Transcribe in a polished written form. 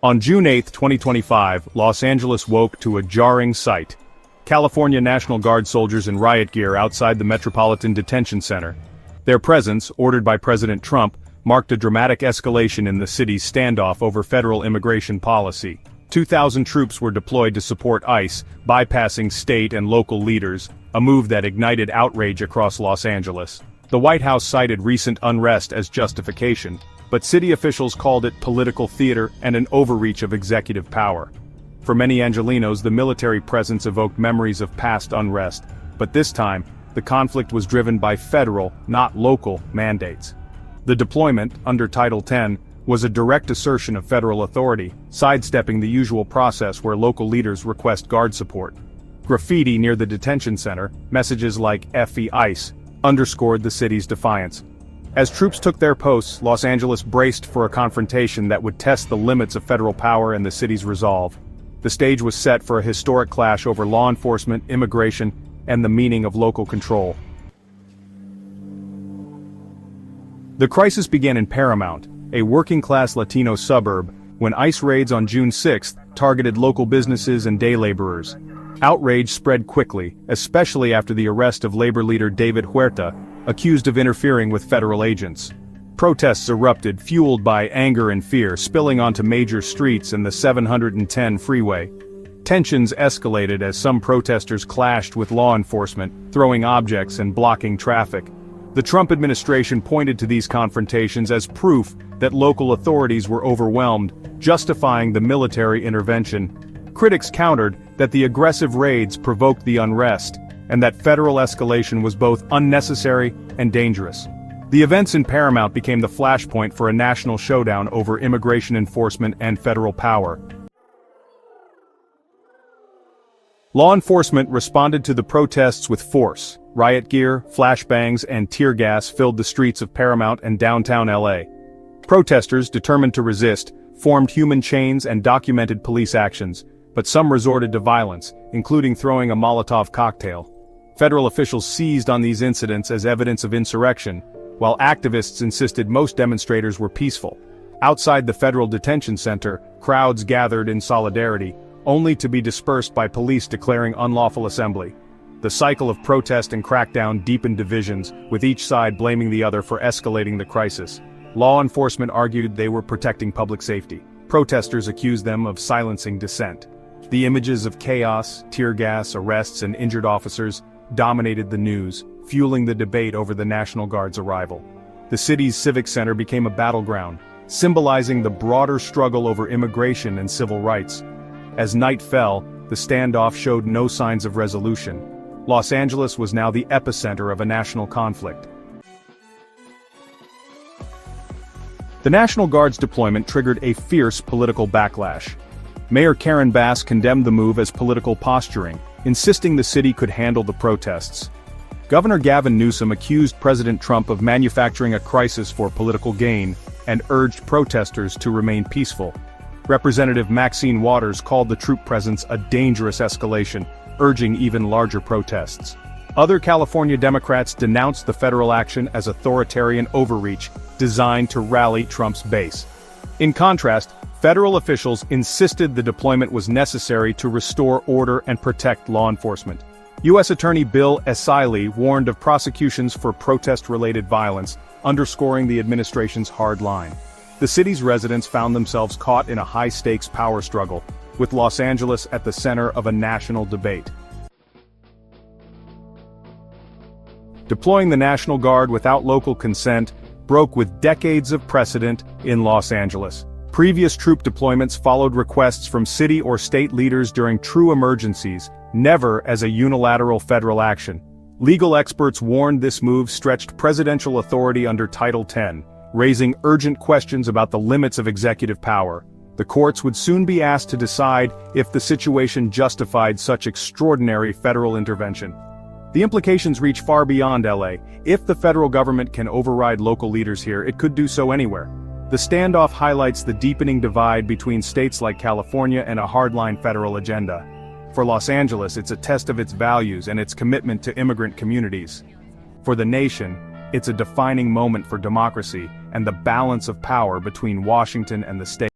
On June 8, 2025, Los Angeles woke to a jarring sight. California National Guard soldiers in riot gear outside the Metropolitan Detention Center. Their presence, ordered by President Trump, marked a dramatic escalation in the city's standoff over federal immigration policy. 2,000 troops were deployed to support ICE, bypassing state and local leaders, a move that ignited outrage across Los Angeles. The White House cited recent unrest as justification, but city officials called it political theater and an overreach of executive power. For many Angelenos, the military presence evoked memories of past unrest, but this time, the conflict was driven by federal, not local, mandates. The deployment, under Title X, was a direct assertion of federal authority, sidestepping the usual process where local leaders request guard support. Graffiti near the detention center, messages like "FE ICE," underscored the city's defiance. As troops took their posts, Los Angeles braced for a confrontation that would test the limits of federal power and the city's resolve. The stage was set for a historic clash over law enforcement, immigration, and the meaning of local control. The crisis began in Paramount, a working-class Latino suburb, when ICE raids on June 6 targeted local businesses and day laborers. Outrage spread quickly, especially after the arrest of labor leader David Huerta, accused of interfering with federal agents. Protests erupted, fueled by anger and fear, spilling onto major streets and the 710 freeway. Tensions escalated as some protesters clashed with law enforcement, throwing objects and blocking traffic. The Trump administration pointed to these confrontations as proof that local authorities were overwhelmed, justifying the military intervention. Critics countered that the aggressive raids provoked the unrest, and that federal escalation was both unnecessary and dangerous. The events in Paramount became the flashpoint for a national showdown over immigration enforcement and federal power. Law enforcement responded to the protests with force. Riot gear, flashbangs, and tear gas filled the streets of Paramount and downtown LA. Protesters, determined to resist, formed human chains and documented police actions, but some resorted to violence, including throwing a Molotov cocktail. Federal officials seized on these incidents as evidence of insurrection, while activists insisted most demonstrators were peaceful. Outside the federal detention center, crowds gathered in solidarity, only to be dispersed by police declaring unlawful assembly. The cycle of protest and crackdown deepened divisions, with each side blaming the other for escalating the crisis. Law enforcement argued they were protecting public safety. Protesters accused them of silencing dissent. The images of chaos, tear gas, arrests, and injured officers dominated the news, fueling the debate over the National Guard's arrival. The city's civic center became a battleground, symbolizing the broader struggle over immigration and civil rights. As night fell, the standoff showed no signs of resolution. Los Angeles was now the epicenter of a national conflict. The National Guard's deployment triggered a fierce political backlash. Mayor Karen Bass condemned the move as political posturing, insisting the city could handle the protests. Governor Gavin Newsom accused President Trump of manufacturing a crisis for political gain and urged protesters to remain peaceful. Representative Maxine Waters called the troop presence a dangerous escalation, urging even larger protests. Other California Democrats denounced the federal action as authoritarian overreach designed to rally Trump's base. In contrast, federal officials insisted the deployment was necessary to restore order and protect law enforcement. U.S. Attorney Bill Esili warned of prosecutions for protest-related violence, underscoring the administration's hard line. The city's residents found themselves caught in a high-stakes power struggle, with Los Angeles at the center of a national debate. Deploying the National Guard without local consent broke with decades of precedent in Los Angeles. Previous troop deployments followed requests from city or state leaders during true emergencies, never as a unilateral federal action. Legal experts warned this move stretched presidential authority under Title X, raising urgent questions about the limits of executive power. The courts would soon be asked to decide if the situation justified such extraordinary federal intervention. The implications reach far beyond LA. If the federal government can override local leaders here, it could do so anywhere. The standoff highlights the deepening divide between states like California and a hardline federal agenda. For Los Angeles, it's a test of its values and its commitment to immigrant communities. For the nation, it's a defining moment for democracy and the balance of power between Washington and the state.